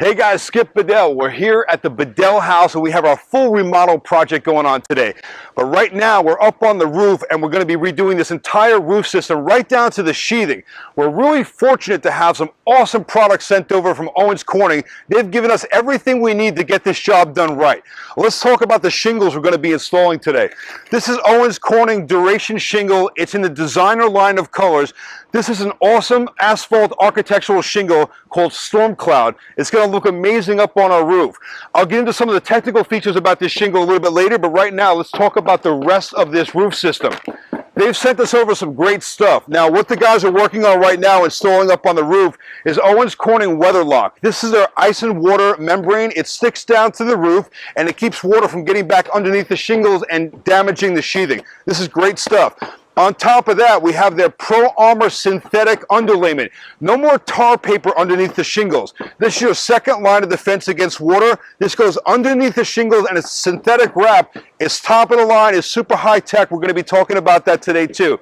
Hey guys, Skip Bedell. We're here at the Bedell house and we have our full remodel project going on today. But right now we're up on the roof and we're going to be redoing this entire roof system right down to the sheathing. We're really fortunate to have some awesome products sent over from Owens Corning. They've given us everything we need to get this job done right. Let's talk about the shingles we're going to be installing today. This is Owens Corning Duration Shingle. It's in the designer line of colors. This is an awesome asphalt architectural shingle called Storm Cloud. It's going to look amazing up on our roof. I'll get into some of the technical features about this shingle a little bit later, but right now let's talk about the rest of this roof system. They've sent us over some great stuff. Now what the guys are working on right now installing up on the roof is Owens Corning Weatherlock. This is their ice and water membrane. It sticks down to the roof and it keeps water from getting back underneath the shingles and damaging the sheathing. This is great stuff. On top of that, we have their Pro Armor synthetic underlayment. No more tar paper underneath the shingles. This is your second line of defense against water. This goes underneath the shingles and it's synthetic wrap. It's top of the line. It's super high tech. We're going to be talking about that today too.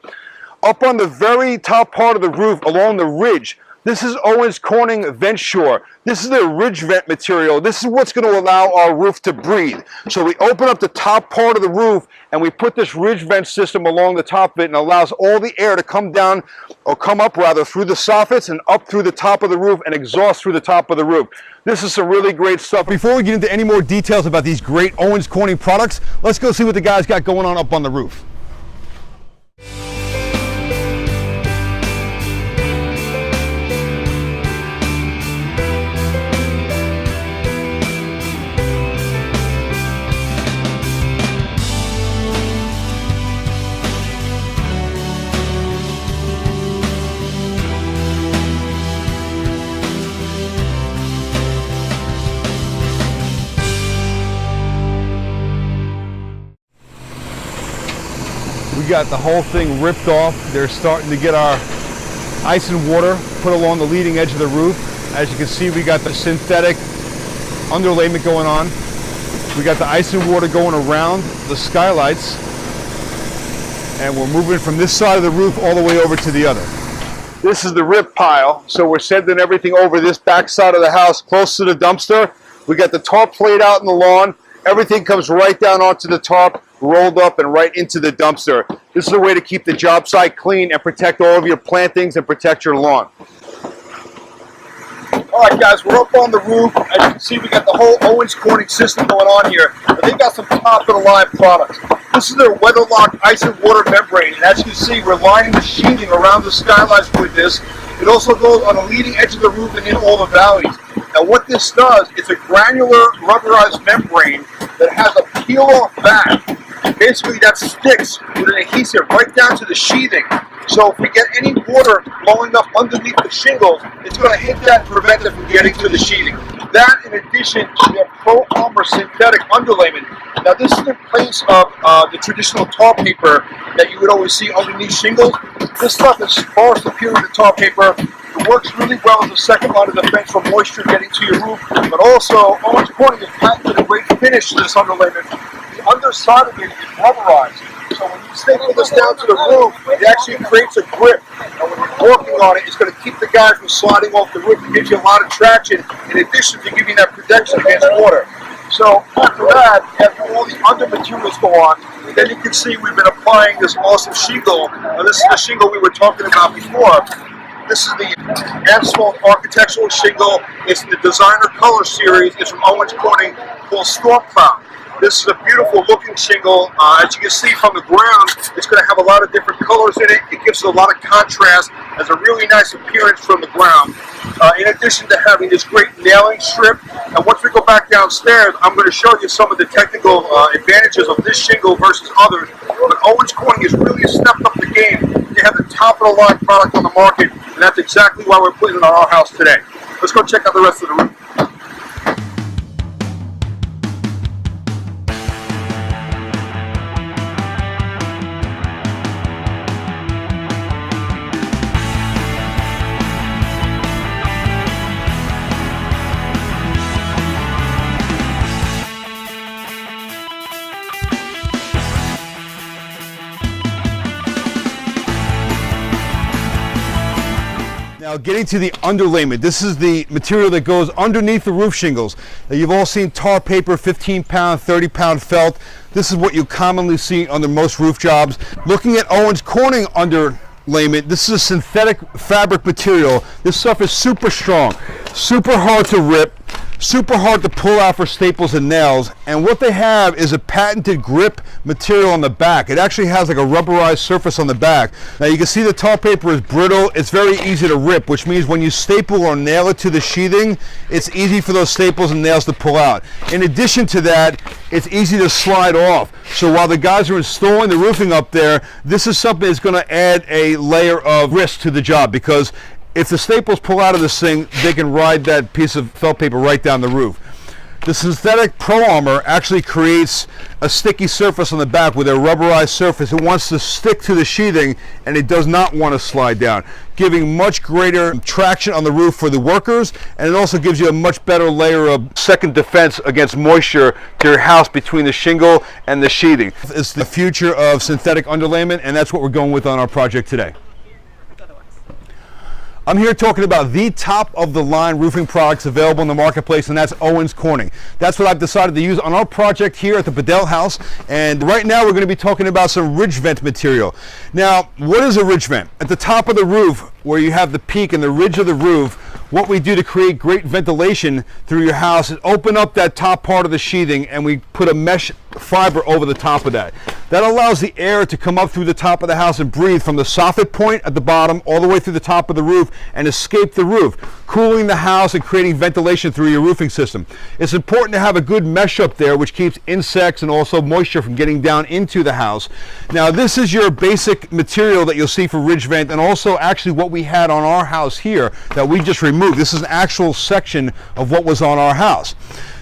Up on the very top part of the roof along the ridge, this is Owens Corning Ventshore. This is the ridge vent material. This is what's going to allow our roof to breathe. So we open up the top part of the roof and we put this ridge vent system along the top of it and allows all the air to come down, or come up rather, through the soffits and up through the top of the roof and exhaust through the top of the roof. This is some really great stuff. Before we get into any more details about these great Owens Corning products, let's go see what the guys got going on up on the roof. We got the whole thing ripped off. They're starting to get our ice and water put along the leading edge of the roof. As you can see, we got the synthetic underlayment going on. We got the ice and water going around the skylights. And we're moving from this side of the roof all the way over to the other. This is the rip pile. So we're sending everything over this back side of the house close to the dumpster. We got the tarp laid out in the lawn. Everything comes right down onto the tarp, rolled up and right into the dumpster. This is a way to keep the job site clean and protect all of your plantings and protect your lawn. All right, guys, we're up on the roof. As you can see, we got the whole Owens Corning system going on here. And they've got some top-of-the-line products. This is their Weatherlock ice and water membrane. And as you can see, we're lining the sheathing around the skylights with this. It also goes on the leading edge of the roof and in all the valleys. Now what this does, it's a granular rubberized membrane that has a peel-off back. Basically that sticks with an adhesive right down to the sheathing. So if we get any water blowing up underneath the shingles, it's going to hit that and prevent it from getting to the sheathing. That in addition to their Pro Armor synthetic underlayment. Now this is in place of the traditional tar paper that you would always see underneath shingles. This stuff is far superior to tar paper. It works really well as a second line of defense from moisture getting to your roof, but also Owens Corning has patented a great finish to this underlayment. The underside of it is rubberized, so when you staple this down to the roof, it actually creates a grip. And when you're working on it, it's going to keep the guy from sliding off the roof. It gives you a lot of traction, in addition to giving that protection against water. So after that, after all the under materials go on, then you can see we've been applying this awesome shingle. Now this is the shingle we were talking about before. This is the asphalt architectural shingle. It's the designer color series. It's from Owens Corning called Storm Cloud. This is a beautiful looking shingle. As you can see from the ground, it's going to have a lot of different colors in it. It gives it a lot of contrast, has a really nice appearance from the ground. In addition to having this great nailing strip. And once we go back downstairs, I'm going to show you some of the technical advantages of this shingle versus others. But Owens Corning has really stepped up the game. They have the top of the line product on the market, and that's exactly why we're putting it on our house today. Let's go check out the rest of the room. Now Now getting to the underlayment, this is the material that goes underneath the roof shingles. Now you've all seen tar paper, 15-pound, 30-pound felt. This is what you commonly see under most roof jobs. Looking at Owens Corning underlayment, this is a synthetic fabric material. This stuff is super strong, super hard to rip, super hard to pull out for staples and nails, and what they have is a patented grip material on the back. It actually has like a rubberized surface on the back. Now you can see the tar paper is brittle. It's very easy to rip, which means when you staple or nail it to the sheathing, it's easy for those staples and nails to pull out. In addition to that, it's easy to slide off. So while the guys are installing the roofing up there, this is something that's going to add a layer of risk to the job, because if the staples pull out of this thing, they can ride that piece of felt paper right down the roof. The synthetic Pro Armor actually creates a sticky surface on the back with a rubberized surface. It wants to stick to the sheathing and it does not want to slide down, giving much greater traction on the roof for the workers, and it also gives you a much better layer of second defense against moisture to your house between the shingle and the sheathing. It's the future of synthetic underlayment, and that's what we're going with on our project today. I'm here talking about the top of the line roofing products available in the marketplace, and that's Owens Corning. That's what I've decided to use on our project here at the Bedell House, and right now we're going to be talking about some ridge vent material. Now, what is a ridge vent? At the top of the roof, where you have the peak and the ridge of the roof, what we do to create great ventilation through your house is open up that top part of the sheathing, and we put a mesh fiber over the top of that. That allows the air to come up through the top of the house and breathe from the soffit point at the bottom all the way through the top of the roof and escape the roof, cooling the house and creating ventilation through your roofing system. It's important to have a good mesh up there, which keeps insects and also moisture from getting down into the house. Now, this is your basic material that you'll see for ridge vent, and also actually what we had on our house here that we just removed. This is an actual section of what was on our house.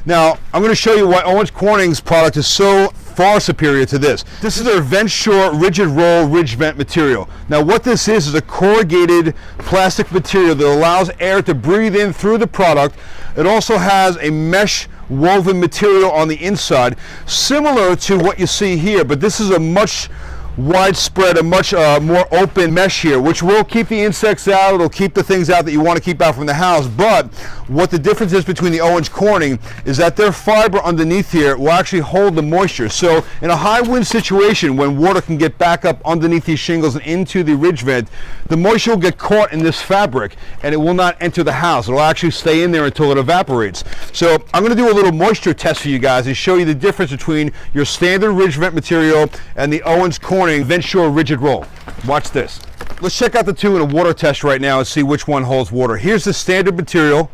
Now, I'm going to show you why Owens Corning's product is so far superior to this. This is their VentSure Rigid Roll Ridge Vent material. Now, what this is a corrugated plastic material that allows air to breathe in through the product. It also has a mesh woven material on the inside, similar to what you see here, but this is a much widespread, a much more open mesh here, which will keep the insects out. It'll keep the things out that you want to keep out from the house. But what the difference is between the Owens Corning is that their fiber underneath here will actually hold the moisture. So in a high wind situation, when water can get back up underneath these shingles and into the ridge vent, the moisture will get caught in this fabric and it will not enter the house. It'll actually stay in there until it evaporates. So I'm going to do a little moisture test for you guys and show you the difference between your standard ridge vent material and the Owens Corning VentSure Rigid Roll. Watch this. Let's check out the two in a water test right now and see which one holds water. Here's the standard material,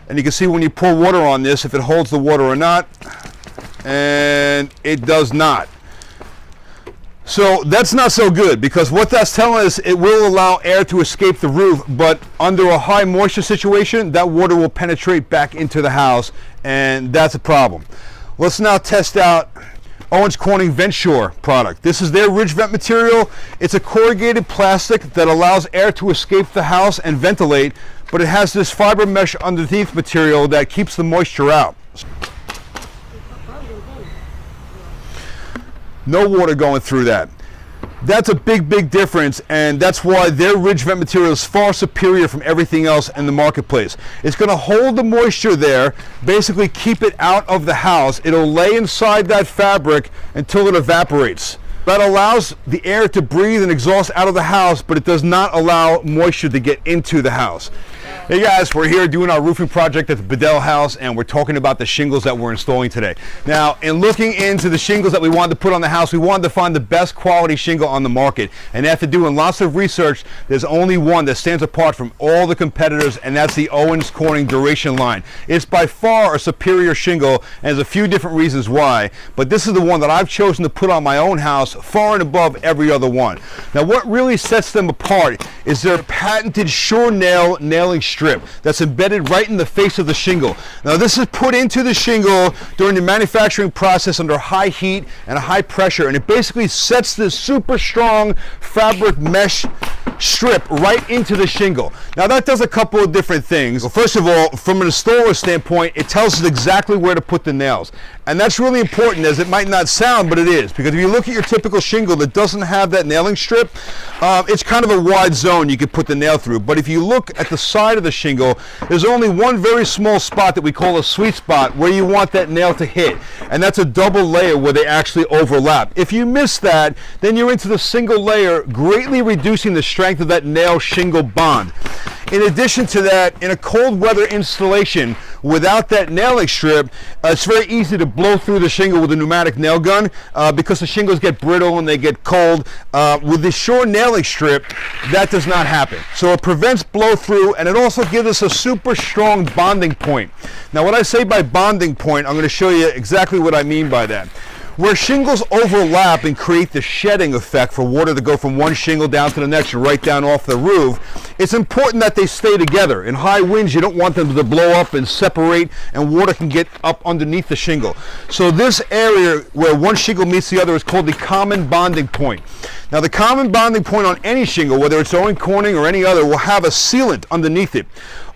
and you can see when you pour water on this if it holds the water or not, and it does not. So that's not so good, because what that's telling us, it will allow air to escape the roof, but under a high moisture situation, that water will penetrate back into the house, and that's a problem. Let's now test out Owens Corning VentSure product. This is their ridge vent material. It's a corrugated plastic that allows air to escape the house and ventilate, but it has this fiber mesh underneath material that keeps the moisture out. No water going through that. That's a big difference, and that's why their ridge vent material is far superior from everything else in the marketplace. It's going to hold the moisture there, basically keep it out of the house. It'll lay inside that fabric until it evaporates. That allows the air to breathe and exhaust out of the house, but it does not allow moisture to get into the house. Hey guys, we're here doing our roofing project at the Bedell House, and we're talking about the shingles that we're installing today. Now, in looking into the shingles that we wanted to put on the house, we wanted to find the best quality shingle on the market. And after doing lots of research, there's only one that stands apart from all the competitors, and that's the Owens Corning Duration line. It's by far a superior shingle, and there's a few different reasons why, but this is the one that I've chosen to put on my own house, far and above every other one. Now, what really sets them apart is their patented Sure Nail nailing strip that's embedded right in the face of the shingle. Now, this is put into the shingle during the manufacturing process under high heat and high pressure, and it basically sets this super strong fabric mesh strip right into the shingle. Now that does a couple of different things. Well, first of all, from an installer standpoint, it tells us exactly where to put the nails. And that's really important, as it might not sound, but it is. Because if you look at your typical shingle that doesn't have that nailing strip, it's kind of a wide zone you could put the nail through. But if you look at the side of the shingle, there's only one very small spot that we call a sweet spot where you want that nail to hit. And that's a double layer where they actually overlap. If you miss that, then you're into the single layer, greatly reducing the strength of that nail shingle bond. In addition to that, in a cold weather installation without that nailing strip, it's very easy to blow through the shingle with a pneumatic nail gun because the shingles get brittle and they get cold. With the Shore nailing strip, that does not happen. So it prevents blow through, and it also gives us a super strong bonding point. Now what I say by bonding point, I'm going to show you exactly what I mean by that. Where shingles overlap and create the shedding effect for water to go from one shingle down to the next and right down off the roof, it's important that they stay together. In high winds, you don't want them to blow up and separate, and water can get up underneath the shingle. So this area where one shingle meets the other is called the common bonding point. Now the common bonding point on any shingle, whether it's Owens Corning or any other, will have a sealant underneath it.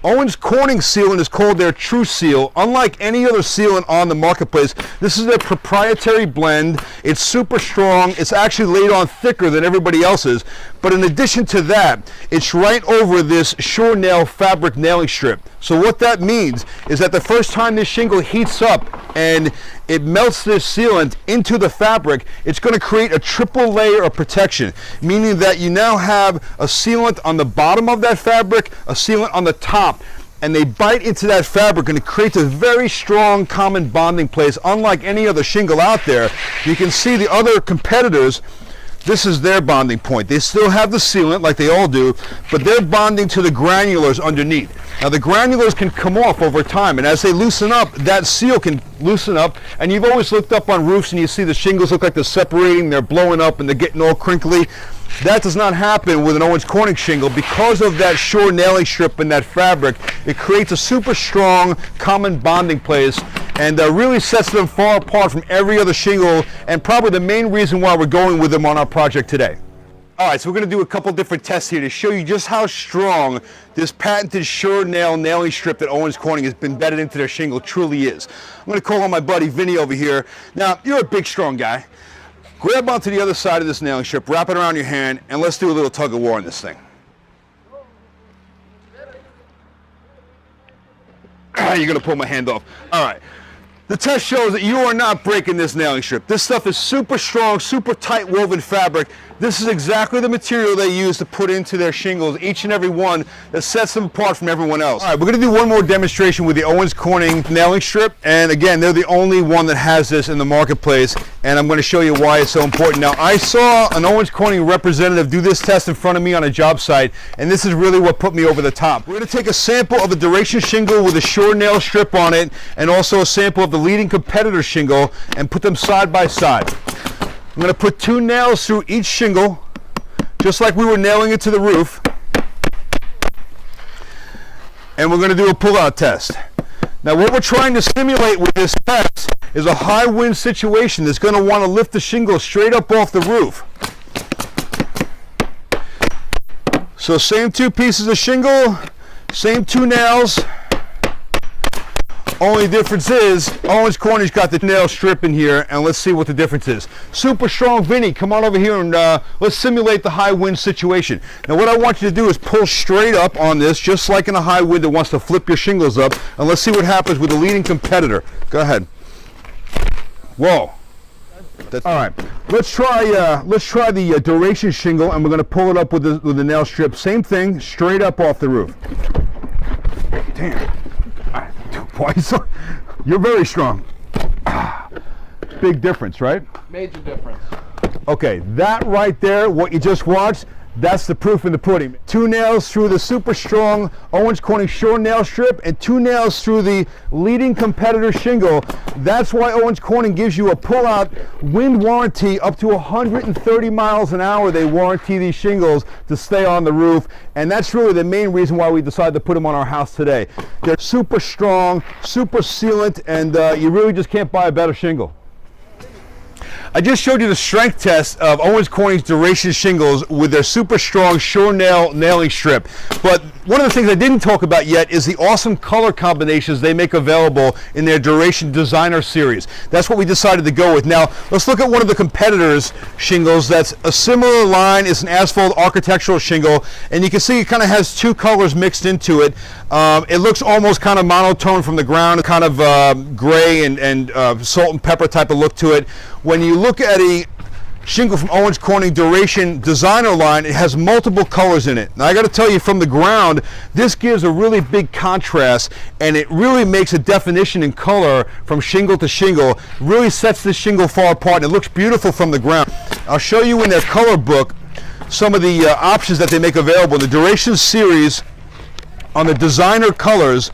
Owens Corning sealant is called their True Seal. Unlike any other sealant on the marketplace, this is their proprietary blend. It's super strong. It's actually laid on thicker than everybody else's. But in addition to that, it's right over this Shore nail fabric nailing strip. So what that means is that the first time this shingle heats up and it melts this sealant into the fabric, it's going to create a triple layer of protection, meaning that you now have a sealant on the bottom of that fabric, a sealant on the top, and they bite into that fabric, and it creates a very strong common bonding place, unlike any other shingle out there. You can see the other competitors, this is their bonding point. They still have the sealant like they all do, but they're bonding to the granulars underneath. Now the granulars can come off over time, and as they loosen up, that seal can loosen up, and you've always looked up on roofs and you see the shingles look like they're separating, they're blowing up, and they're getting all crinkly. That does not happen with an Owens Corning shingle because of that Shore nailing strip and that fabric. It creates a super strong common bonding place, and really sets them far apart from every other shingle, and probably the main reason why we're going with them on our project today. All right, so we're going to do a couple different tests here to show you just how strong this patented Shore nailing strip that Owens Corning has been embedded into their shingle truly is. I'm going to call on my buddy Vinny over here. Now, you're a big, strong guy. Grab onto the other side of this nailing strip, wrap it around your hand, and let's do a little tug of war on this thing. You're going to pull my hand off. All right. The test shows that you are not breaking this nailing strip. This stuff is super strong, super tight woven fabric. This is exactly the material they use to put into their shingles, each and every one, that sets them apart from everyone else. All right, we're going to do one more demonstration with the Owens Corning nailing strip. And again, they're the only one that has this in the marketplace. And I'm going to show you why it's so important. Now, I saw an Owens Corning representative do this test in front of me on a job site, and this is really what put me over the top. We're going to take a sample of the Duration shingle with a Shore nail strip on it, and also a sample of the leading competitor shingle, and put them side by side. I'm going to put 2 nails through each shingle, just like we were nailing it to the roof. And we're going to do a pull-out test. Now what we're trying to simulate with this test is a high wind situation that's going to want to lift the shingle straight up off the roof. So same 2 pieces of shingle, same 2 nails. Only difference is Owens Corning's got the nail strip in here, and let's see what the difference is. Super strong Vinny, come on over here and let's simulate the high wind situation. Now what I want you to do is pull straight up on this, just like in a high wind that wants to flip your shingles up, and let's see what happens with the leading competitor. Go ahead. Whoa. That's all right. Let's try the Duration shingle, and we're going to pull it up with the nail strip. Same thing, straight up off the roof. Damn. You're very strong. Big difference, right? Major difference. Okay, that right there, what you just watched, that's the proof in the pudding. 2 nails through the super strong Owens Corning Shore nail strip, and 2 nails through the leading competitor shingle. That's why Owens Corning gives you a pull-out wind warranty up to 130 miles an hour. They warranty these shingles to stay on the roof, and that's really the main reason why we decided to put them on our house today. They're super strong, super sealant, and you really just can't buy a better shingle. I just showed you the strength test of Owens Corning's Duration shingles with their super strong Sure Nail nailing strip. But one of the things I didn't talk about yet is the awesome color combinations they make available in their Duration Designer series. That's what we decided to go with. Now, let's look at one of the competitors' shingles that's a similar line. It's an asphalt architectural shingle, and you can see it kind of has two colors mixed into it. It looks almost kind of monotone from the ground, kind of gray and salt and pepper type of look to it. When you look at a shingle from Owens Corning Duration Designer line, it has multiple colors in it. Now I got to tell you, from the ground, this gives a really big contrast, and it really makes a definition in color from shingle to shingle. Really sets this shingle far apart, and it looks beautiful from the ground. I'll show you in their color book some of the options that they make available. In the Duration series, on the designer colors,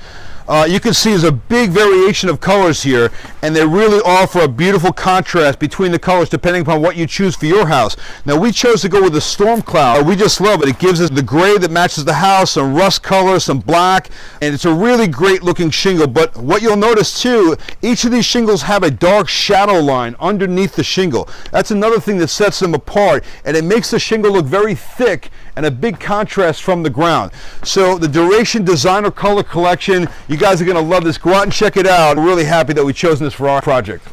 you can see there's a big variation of colors here, and they really offer a beautiful contrast between the colors depending upon what you choose for your house. Now, we chose to go with the Storm Cloud. We just love it. It gives us the gray that matches the house, some rust color, some black, and it's a really great looking shingle. But what you'll notice too, each of these shingles have a dark shadow line underneath the shingle. That's another thing that sets them apart, and it makes the shingle look very thick and a big contrast from the ground. So the Duration Designer Color Collection, you guys are going to love this. Go out and check it out. We're really happy that we've chosen this for our project.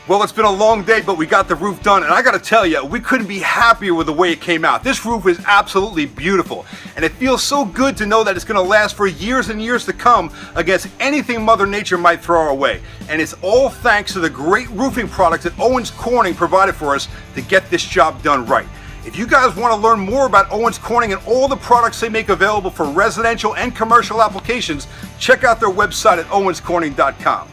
Well, it's been a long day, but we got the roof done, and I got to tell you, we couldn't be happier with the way it came out. This roof is absolutely beautiful, and it feels so good to know that it's going to last for years and years to come against anything Mother Nature might throw our way. And it's all thanks to the great roofing products that Owens Corning provided for us to get this job done right. If you guys want to learn more about Owens Corning and all the products they make available for residential and commercial applications, check out their website at owenscorning.com.